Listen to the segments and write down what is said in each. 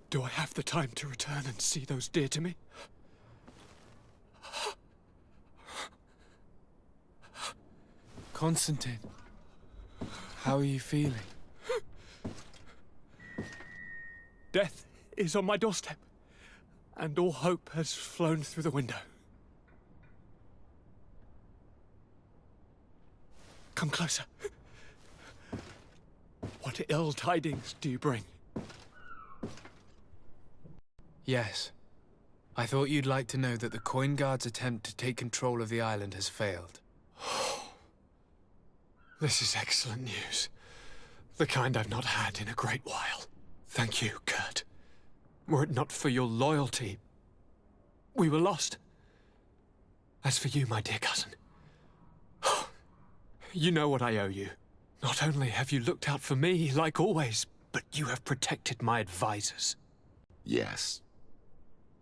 Do I have the time to return and see those dear to me? Constantine, how are you feeling? Death is on my doorstep, and all hope has flown through the window. Come closer. What ill tidings do you bring? Yes. I thought you'd like to know that the Coin Guard's attempt to take control of the island has failed. This is excellent news. The kind I've not had in a great while. Thank you, Kurt. Were it not for your loyalty, we were lost. As for you, my dear cousin, you know what I owe you. Not only have you looked out for me, like always, but you have protected my advisors. Yes.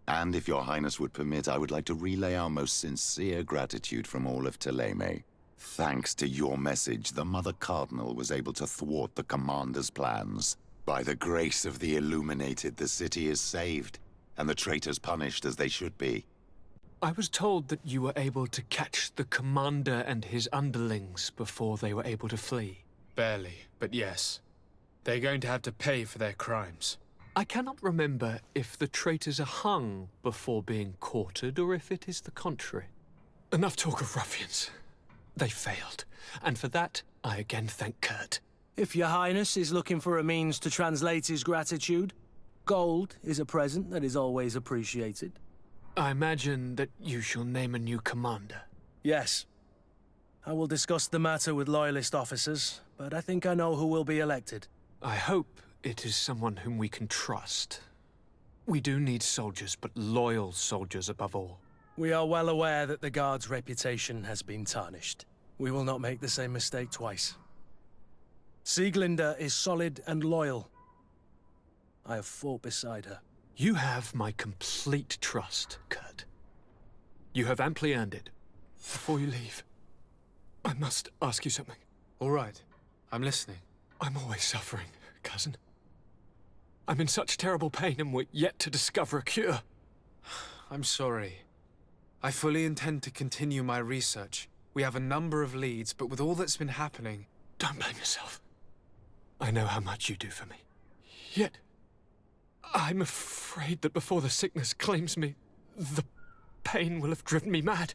And if your highness would permit, I would like to relay our most sincere gratitude from all of Thélème. Thanks to your message, the Mother Cardinal was able to thwart the commander's plans. By the grace of the Illuminated, the city is saved, and the traitors punished as they should be. I was told that you were able to catch the commander and his underlings before they were able to flee. Barely, but yes. They're going to have to pay for their crimes. I cannot remember if the traitors are hung before being quartered, or if it is the contrary. Enough talk of ruffians. They failed, and for that, I again thank Kurt. If your highness is looking for a means to translate his gratitude, gold is a present that is always appreciated. I imagine that you shall name a new commander. Yes. I will discuss the matter with loyalist officers, but I think I know who will be elected. I hope it is someone whom we can trust. We do need soldiers, but loyal soldiers above all. We are well aware that the Guard's reputation has been tarnished. We will not make the same mistake twice. Sieglinde is solid and loyal. I have fought beside her. You have my complete trust, Kurt. You have amply earned it. Before you leave, I must ask you something. All right. I'm listening. I'm always suffering, cousin. I'm in such terrible pain, and we're yet to discover a cure. I'm sorry. I fully intend to continue my research. We have a number of leads, but with all that's been happening... Don't blame yourself. I know how much you do for me. Yet, I'm afraid that before the sickness claims me, the pain will have driven me mad.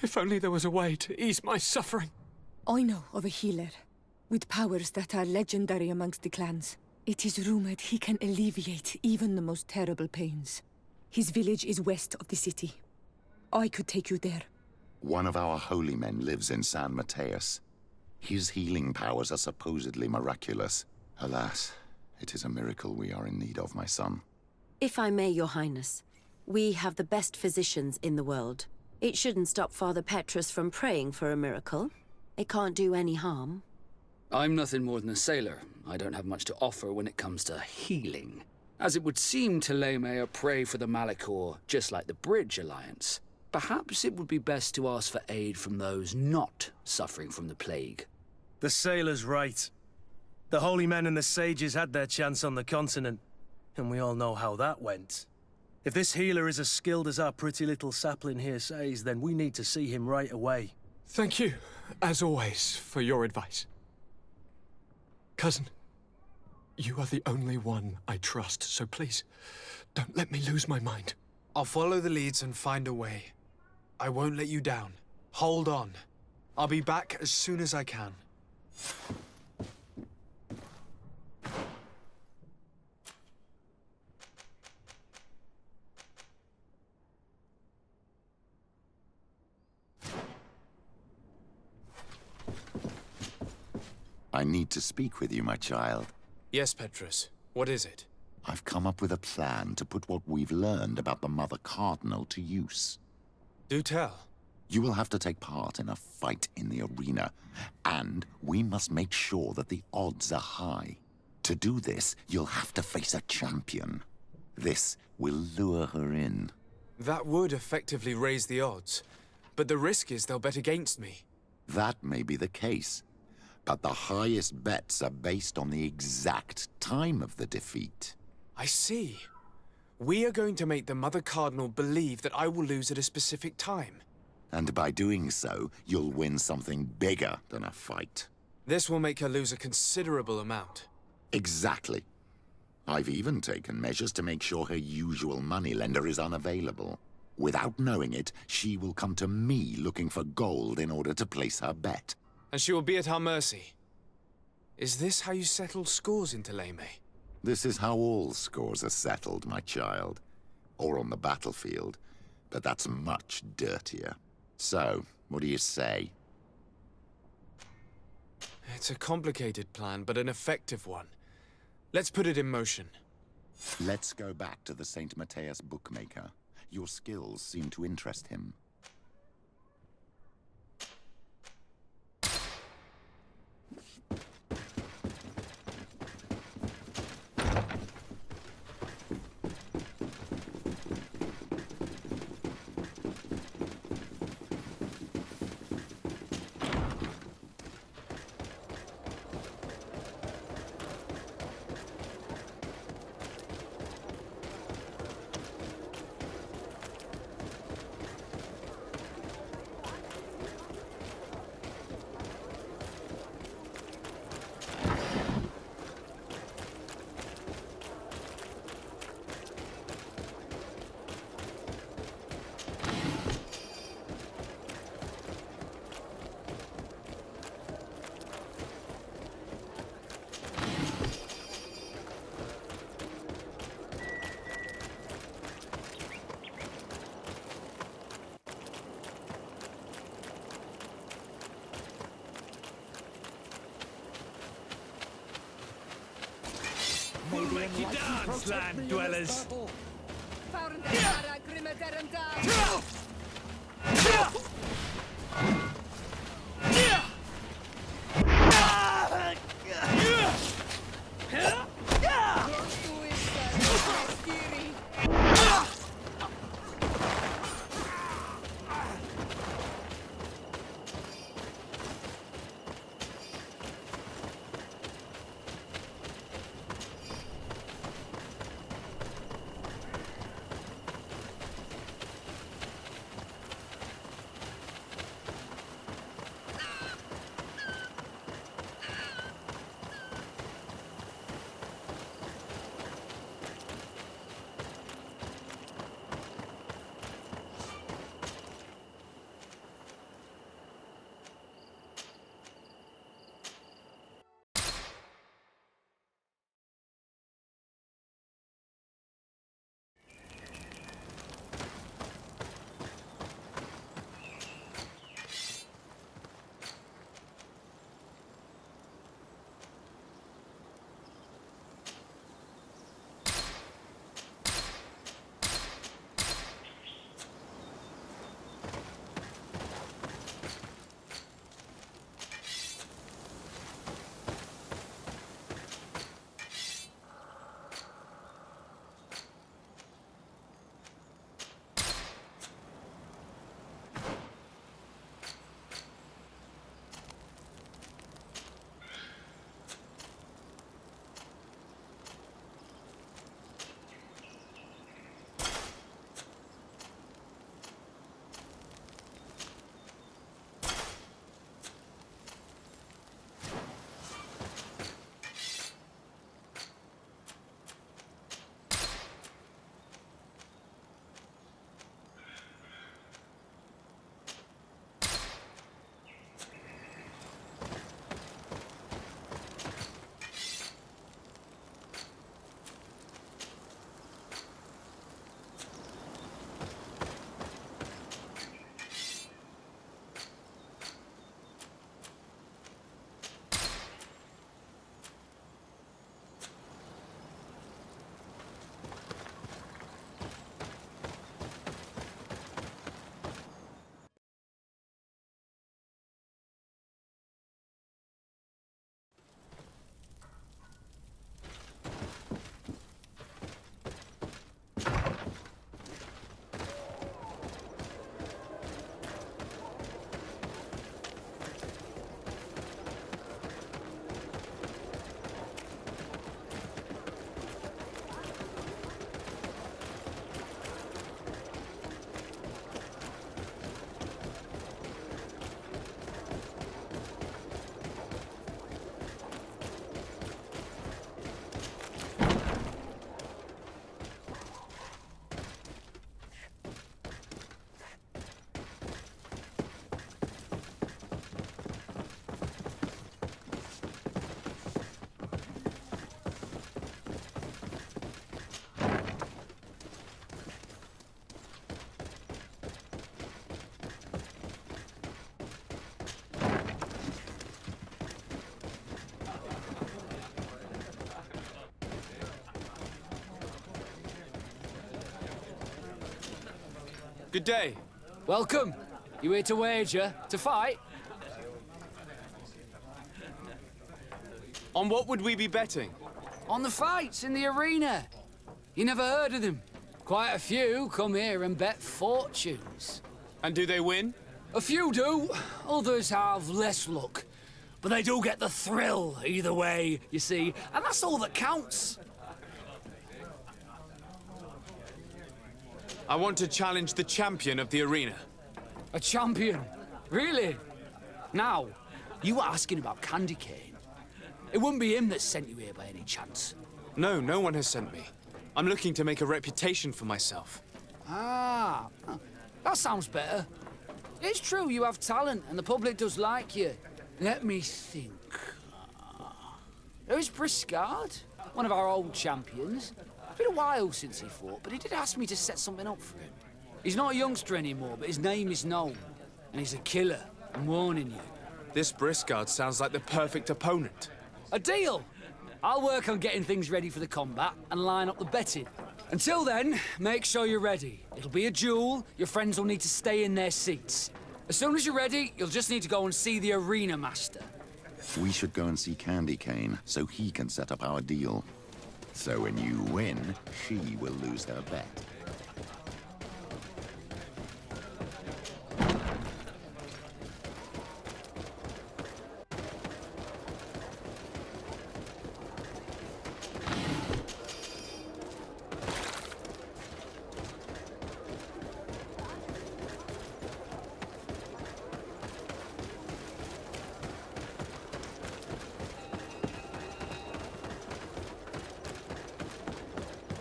If only there was a way to ease my suffering. I know of a healer, with powers that are legendary amongst the clans. It is rumored he can alleviate even the most terrible pains. His village is west of the city. I could take you there. One of our holy men lives in San Mateus. His healing powers are supposedly miraculous. Alas, it is a miracle we are in need of, my son. If I may, your highness, we have the best physicians in the world. It shouldn't stop Father Petrus from praying for a miracle. It can't do any harm. I'm nothing more than a sailor. I don't have much to offer when it comes to healing. As it would seem Thélème are prey for the Malachor, just like the Bridge Alliance. Perhaps it would be best to ask for aid from those not suffering from the plague. The sailor's right. The holy men and the sages had their chance on the continent, and we all know how that went. If this healer is as skilled as our pretty little sapling here says, then we need to see him right away. Thank you, as always, for your advice. Cousin, you are the only one I trust, so please, don't let me lose my mind. I'll follow the leads and find a way. I won't let you down. Hold on. I'll be back as soon as I can. I need to speak with you, my child. Yes, Petrus. What is it? I've come up with a plan to put what we've learned about the Mother Cardinal to use. Do tell. You will have to take part in a fight in the arena, and we must make sure that the odds are high. To do this, you'll have to face a champion. This will lure her in. That would effectively raise the odds, but the risk is they'll bet against me. That may be the case. But the highest bets are based on the exact time of the defeat. I see. We are going to make the Mother Cardinal believe that I will lose at a specific time. And by doing so, you'll win something bigger than a fight. This will make her lose a considerable amount. Exactly. I've even taken measures to make sure her usual moneylender is unavailable. Without knowing it, she will come to me looking for gold in order to place her bet. And she will be at our mercy. Is this how you settle scores in Thélème? This is how all scores are settled, my child. Or on the battlefield. But that's much dirtier. So, what do you say? It's a complicated plan, but an effective one. Let's put it in motion. Let's go back to the St. Matthias bookmaker. Your skills seem to interest him. We'll make you dance, land dwellers! Good day. Welcome. You here to wager? To fight? On what would we be betting? On the fights in the arena. You never heard of them? Quite a few come here and bet fortunes. And do they win? A few do, others have less luck. But they do get the thrill either way, you see, and that's all that counts. I want to challenge the champion of the arena. A champion? Really? Now, you were asking about Candy Cane. It wouldn't be him that sent you here by any chance. No, no one has sent me. I'm looking to make a reputation for myself. Ah, that sounds better. It's true, you have talent, and the public does like you. Let me think. There's Briscard, one of our old champions. It's been a while since he fought, but he did ask me to set something up for him. He's not a youngster anymore, but his name is known. And he's a killer, I'm warning you. This Briscard sounds like the perfect opponent. A deal! I'll work on getting things ready for the combat and line up the betting. Until then, make sure you're ready. It'll be a duel. Your friends will need to stay in their seats. As soon as you're ready, you'll just need to go and see the arena master. We should go and see Candy Cane so he can set up our deal. So when you win, she will lose her bet.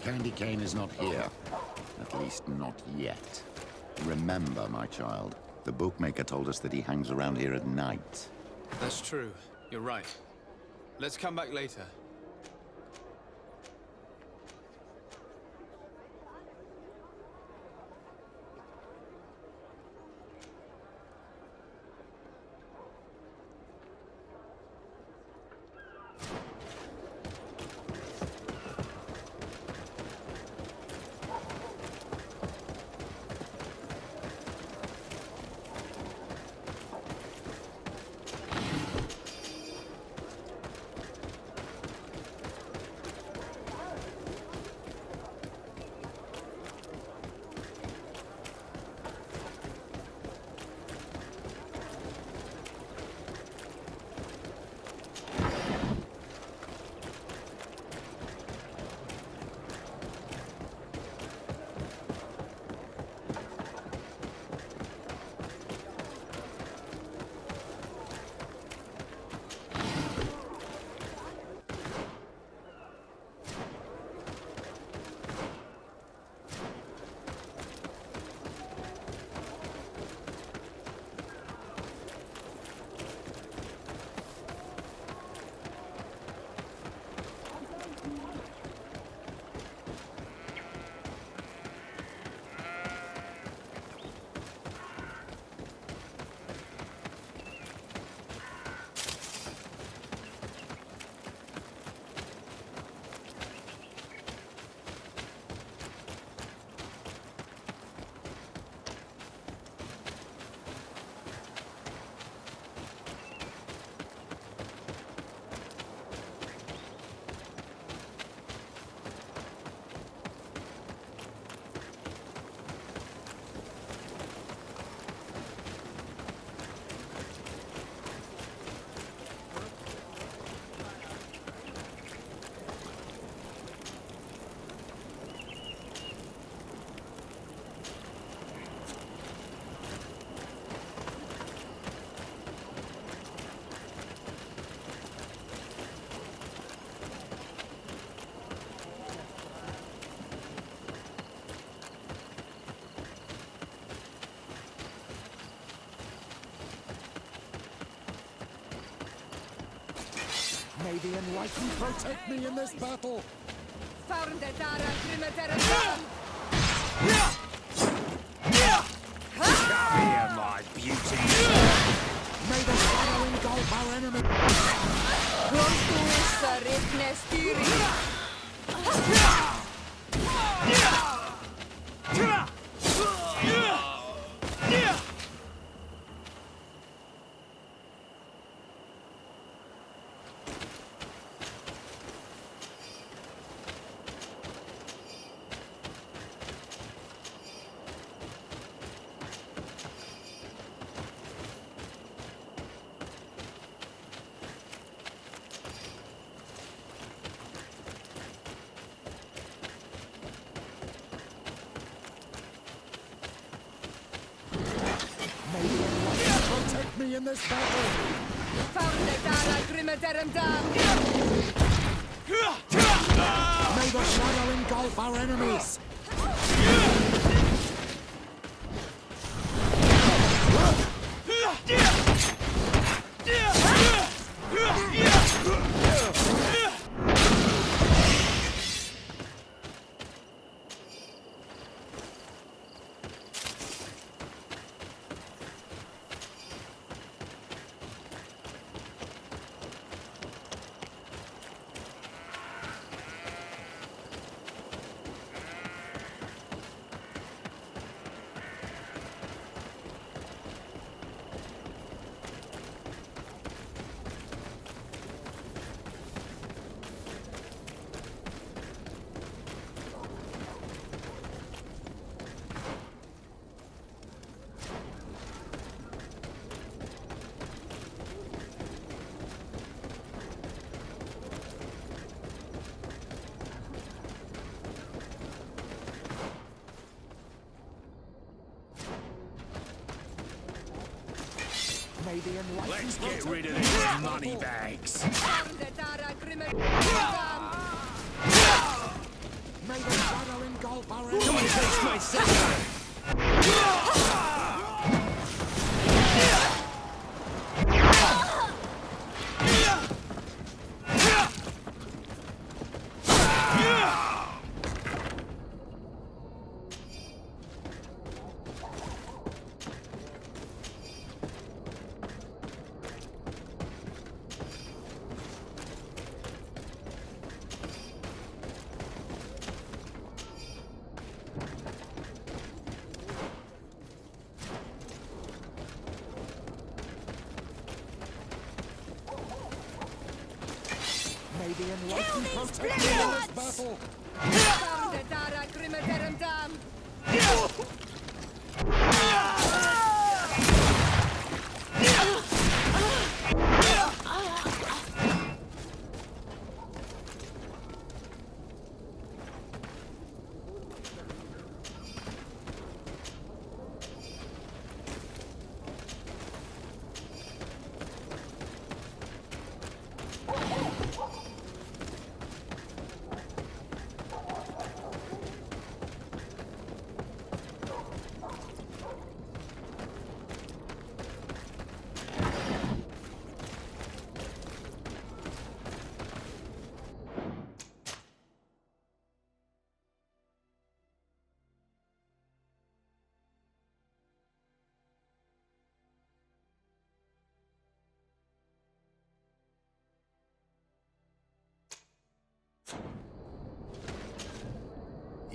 Candy Cane is not here. At least not yet. Remember, my child, the bookmaker told us that he hangs around here at night. That's true. You're right. Let's come back later. May the Enlightened protect me in this battle! Found the Dara Come here, my beauty! May the shadow engulf our enemy! enemy in this battle! May the shadow engulf our enemies! Let's get rid of these money bags! May the shadow engulf our enemies! Come and taste my scepter! May the enlightened protect you in this battle!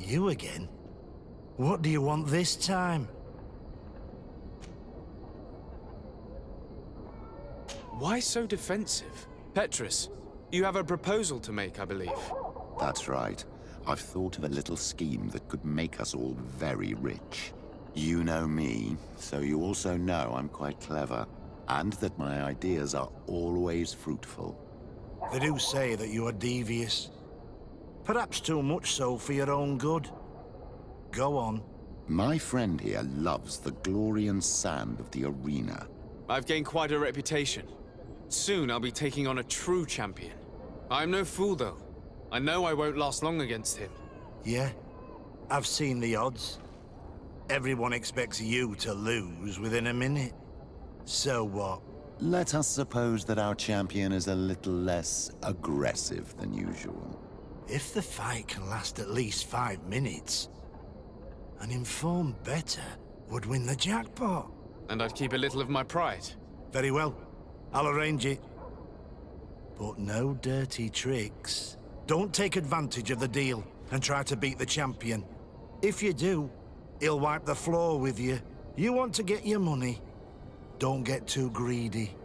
You again? What do you want this time? Why so defensive? Petrus, you have a proposal to make, I believe. That's right. I've thought of a little scheme that could make us all very rich. You know me, so you also know I'm quite clever, and that my ideas are always fruitful. They do say that you are devious. Perhaps too much so for your own good. Go on. My friend here loves the glory and sand of the arena. I've gained quite a reputation. Soon I'll be taking on a true champion. I'm no fool, though. I know I won't last long against him. Yeah? I've seen the odds. Everyone expects you to lose within a minute. So what? Let us suppose that our champion is a little less aggressive than usual. If the fight can last at least 5 minutes, an informed bettor would win the jackpot. And I'd keep a little of my pride. Very well. I'll arrange it. But no dirty tricks. Don't take advantage of the deal and try to beat the champion. If you do, he'll wipe the floor with you. You want to get your money. Don't get too greedy.